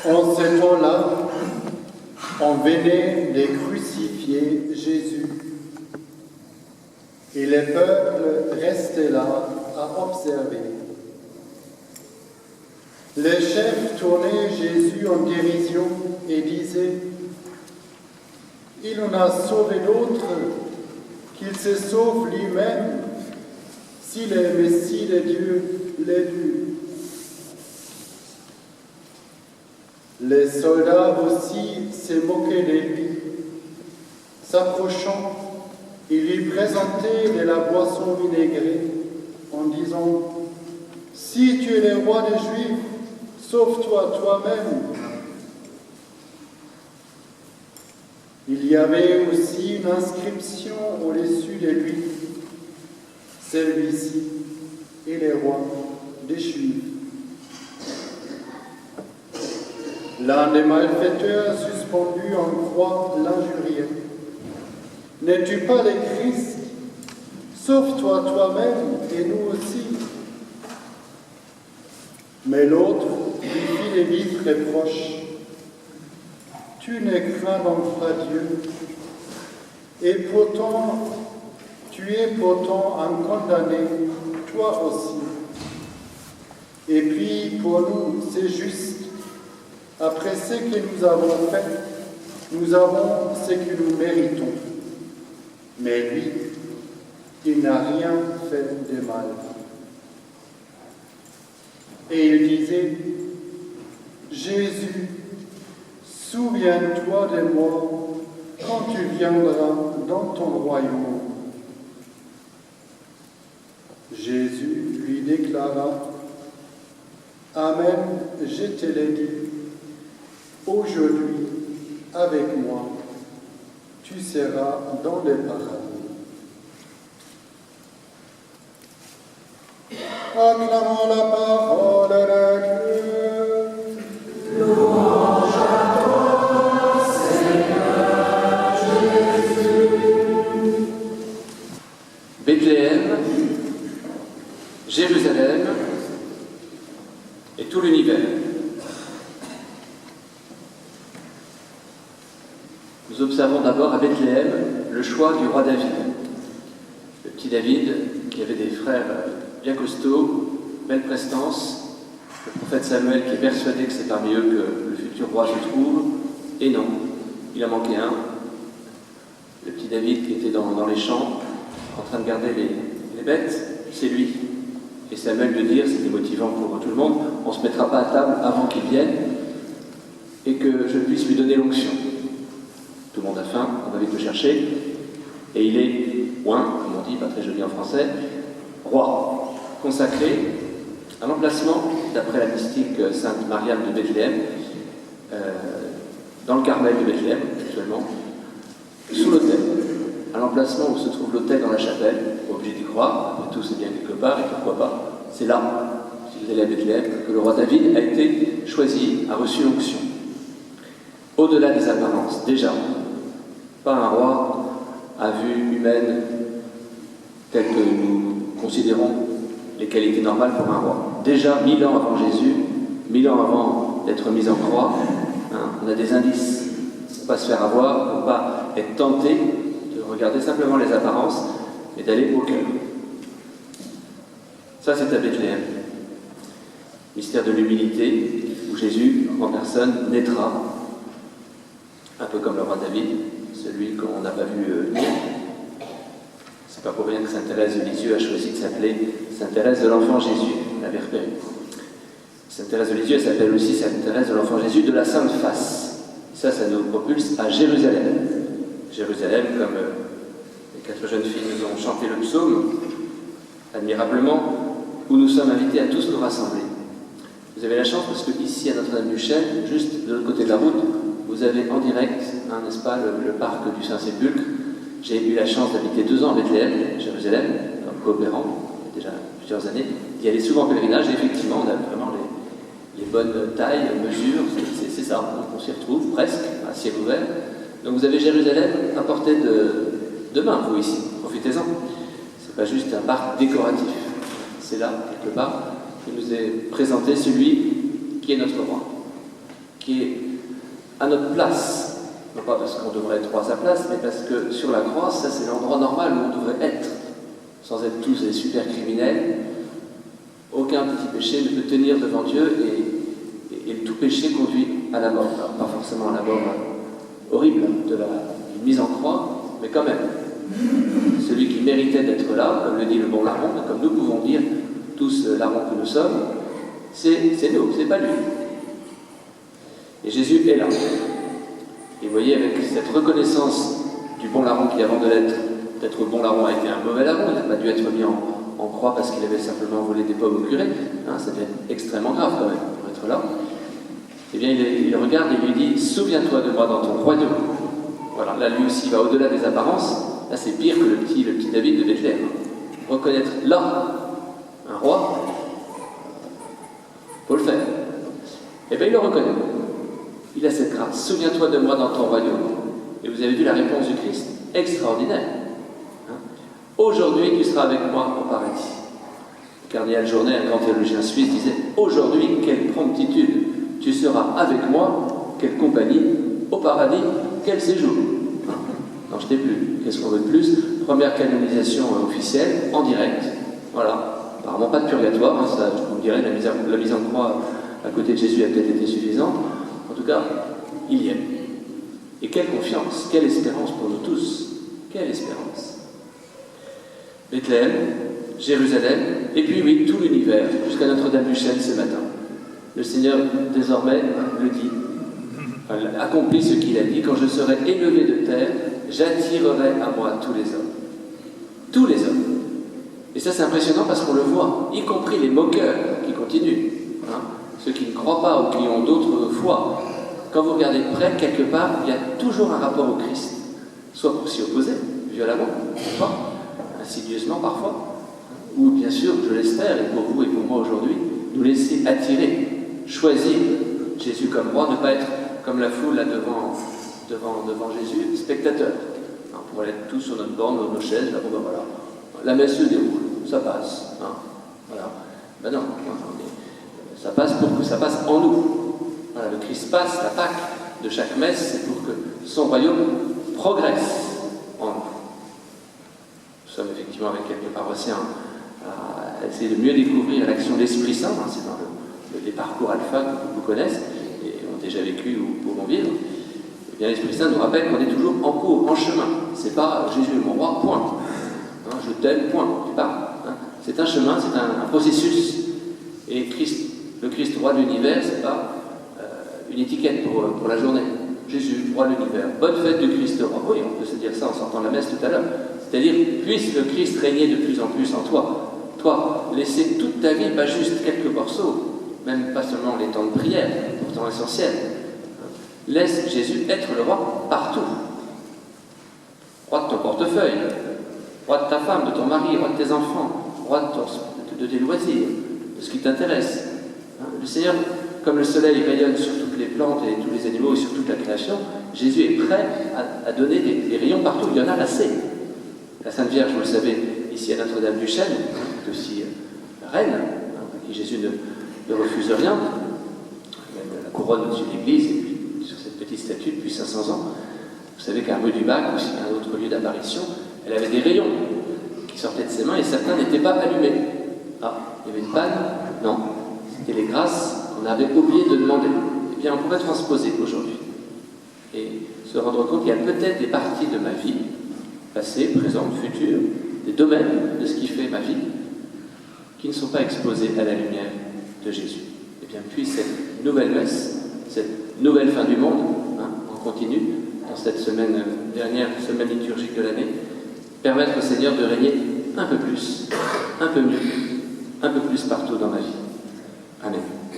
En ce temps-là, on venait de crucifier Jésus. Et le peuple restait là à observer. Les chefs tournaient Jésus en dérision et disaient « Il en a sauvé d'autres, qu'il se sauve lui-même, s'il est Messie de Dieu, l'élu. » Les soldats aussi se moquaient de lui. S'approchant, ils lui présentaient de la boisson vinaigrée en disant « Si tu es le roi des Juifs, sauve-toi toi-même. » Il y avait aussi une inscription au-dessus de lui. Celui-ci est le roi des Juifs. L'un des malfaiteurs suspendus en croix l'injuriait. « N'es-tu pas le Christ? Sauve-toi toi-même et nous aussi. » Mais l'autre lui fit les vifs reproches. « Tu ne crains donc pas Dieu, et pourtant tu es pourtant un condamné, toi aussi. Et puis pour nous c'est juste. Après ce que nous avons fait, nous avons ce que nous méritons. Mais lui, il n'a rien fait de mal. » Et il disait, « Jésus, souviens-toi de moi quand tu viendras dans ton royaume. » Jésus lui déclara, « Amen, je te l'ai dit. Aujourd'hui, avec moi, tu seras dans le paradis. » Acclamons la parole de Dieu. Louange à toi, Seigneur Jésus. Bethléem, Jérusalem et tout l'univers. Nous observons d'abord à Bethléem le choix du roi David. Le petit David, qui avait des frères bien costauds, belle prestance, le prophète Samuel qui est persuadé que c'est parmi eux que le futur roi se trouve, et non, il en manquait un. Le petit David qui était dans les champs, en train de garder les bêtes, c'est lui. Et Samuel de dire, c'était motivant pour tout le monde, on ne se mettra pas à table avant qu'il vienne, et que je puisse lui donner l'onction. Tout le monde a faim, on va vite le chercher, et il est oint, comme on dit, pas très joli en français, roi, consacré à l'emplacement, d'après la mystique Sainte Mariam de Bethléem, dans le Carmel de Bethléem, actuellement, sous l'autel, à l'emplacement où se trouve l'autel dans la chapelle, obligé d'y croire, après tout c'est bien quelque part, et pourquoi pas, c'est là, si vous allez à Bethléem, que le roi David a été choisi, a reçu l'onction. Au-delà des apparences, déjà, pas un roi à vue humaine tel que nous considérons les qualités normales pour un roi. Déjà, 1000 ans avant Jésus, 1000 ans avant d'être mis en croix, on a des indices pour ne pas se faire avoir, pour ne pas être tenté de regarder simplement les apparences, mais d'aller au cœur. Ça, c'est à Bethléem. Mystère de l'humilité, où Jésus, en personne, naîtra, un peu comme le roi David, celui qu'on n'a pas vu venir. C'est pas pour rien que Sainte Thérèse de Lisieux a choisi de s'appeler Sainte Thérèse de l'Enfant Jésus, la Vierge Périe. Sainte Thérèse de Lisieux, elle s'appelle aussi Sainte Thérèse de l'Enfant Jésus de la Sainte Face. Ça nous propulse à Jérusalem. Jérusalem, comme les 4 jeunes filles nous ont chanté le psaume, admirablement, où nous sommes invités à tous nous rassembler. Vous avez la chance parce que ici, à Notre-Dame-du-Chêne, juste de l'autre côté de la route, vous avez en direct, n'est-ce pas, le parc du Saint-Sépulcre. J'ai eu la chance d'habiter 2 ans à Bethléem, Jérusalem, comme coopérant, il y a déjà plusieurs années, d'y aller souvent en pèlerinage, et effectivement, on a vraiment les bonnes tailles, mesures, c'est ça, on s'y retrouve presque, à ciel ouvert. Donc vous avez Jérusalem à portée de main, vous ici, profitez-en. C'est pas juste un parc décoratif, c'est là, quelque part, que nous est présenté celui qui est notre roi, qui est à notre place. Non pas parce qu'on devrait être roi à sa place, mais parce que sur la croix, ça c'est l'endroit normal où on devrait être, sans être tous des super criminels. Aucun petit péché ne peut tenir devant Dieu et tout péché conduit à la mort. Alors, pas forcément à la mort horrible d'une mise en croix, mais quand même. Celui qui méritait d'être là, comme le dit le bon larron, comme nous pouvons dire tous larrons que nous sommes, c'est nous, c'est pas lui. Et Jésus est là. Et vous voyez, avec cette reconnaissance du bon larron qui, avant de l'être, d'être bon larron, a été un mauvais larron, il n'a pas dû être mis en croix parce qu'il avait simplement volé des pommes au curé, hein, ça devait être extrêmement grave quand même pour être là. Eh bien, il regarde et lui dit « Souviens-toi de moi dans ton royaume ». Voilà, là, lui aussi, il va au-delà des apparences. Là, c'est pire que le petit David de Bethléem. Reconnaître là un roi, il faut le faire. Eh bien, il le reconnaît. Il a cette grâce. Souviens-toi de moi dans ton royaume. Et vous avez vu la réponse du Christ, extraordinaire. Hein? Aujourd'hui, tu seras avec moi au paradis. Le cardinal Journet, un grand théologien suisse, disait aujourd'hui, quelle promptitude, tu seras avec moi, quelle compagnie, au paradis, quel séjour. N'en jetez plus. Qu'est-ce qu'on veut de plus? Première canonisation officielle, en direct. Voilà. Apparemment pas de purgatoire. Hein, ça, je vous dirais, la mise en croix à côté de Jésus a peut-être été suffisante. En tout cas, il y est. Et quelle confiance, quelle espérance pour nous tous. Quelle espérance. Bethléem, Jérusalem, et puis oui, tout l'univers, jusqu'à Notre-Dame-du-Chêne ce matin. Le Seigneur, désormais, le dit, accomplit ce qu'il a dit, quand je serai élevé de terre, j'attirerai à moi tous les hommes. Tous les hommes. Et ça, c'est impressionnant parce qu'on le voit, y compris les moqueurs qui continuent, hein, ceux qui ne croient pas ou qui ont d'autres foi. Quand vous regardez de près, quelque part, il y a toujours un rapport au Christ, soit pour s'y opposer, violemment, parfois, insidieusement parfois, ou bien sûr, je l'espère, et pour vous et pour moi aujourd'hui, nous laisser attirer, choisir Jésus comme roi, ne pas être comme la foule là devant Jésus, spectateur. On pourrait être tous sur notre borne, nos chaises, là, bon, ben voilà. La messe se déroule, ça passe. Hein, voilà. Ben non, ça passe pour que ça passe en nous. Voilà, le Christ passe, la Pâque de chaque messe, c'est pour que son royaume progresse en nous. Nous sommes effectivement avec quelques paroissiens à essayer de mieux découvrir l'action de l'Esprit Saint, hein, c'est dans les parcours alpha que vous connaissez et ont déjà vécu ou pourront vivre. Eh bien, l'Esprit Saint nous rappelle qu'on est toujours en cours, en chemin. C'est pas Jésus est mon roi, point. Hein, je t'aime, point. Tu parles. Hein. C'est un chemin, c'est un processus. Et le Christ, roi de l'univers, c'est pas une étiquette pour la journée. Jésus, roi de l'univers. Bonne fête du Christ roi. Oui, on peut se dire ça en sortant de la messe tout à l'heure. C'est-à-dire, puisse le Christ régner de plus en plus en toi. Toi, laisser toute ta vie, pas juste quelques morceaux, même pas seulement les temps de prière, pourtant essentiels. Laisse Jésus être le roi partout. Roi de ton portefeuille, roi de ta femme, de ton mari, roi de tes enfants, roi de tes loisirs, de ce qui t'intéresse. Le Seigneur, comme le soleil rayonne sur toutes les plantes et tous les animaux et sur toute la création, Jésus est prêt à donner des rayons partout. Il y en a assez. La Sainte Vierge, vous le savez, ici à Notre-Dame-du-Chêne, est aussi reine, à qui Jésus ne refuse rien. La couronne au-dessus de l'église, et puis sur cette petite statue depuis 500 ans. Vous savez qu'à Rue du Bac, aussi un autre lieu d'apparition, elle avait des rayons qui sortaient de ses mains et certains n'étaient pas allumés. Ah, il y avait une panne? Non. C'était les grâces qu'on avait oublié de demander. Eh bien, on pourrait transposer aujourd'hui et se rendre compte qu'il y a peut-être des parties de ma vie, passée, présente, future, des domaines de ce qui fait ma vie, qui ne sont pas exposés à la lumière de Jésus. Eh bien, puisse cette nouvelle messe, cette nouvelle fin du monde, hein, en continu, dans cette dernière semaine liturgique de l'année, permettre au Seigneur de régner un peu plus, un peu mieux, un peu plus partout dans ma vie. Amen.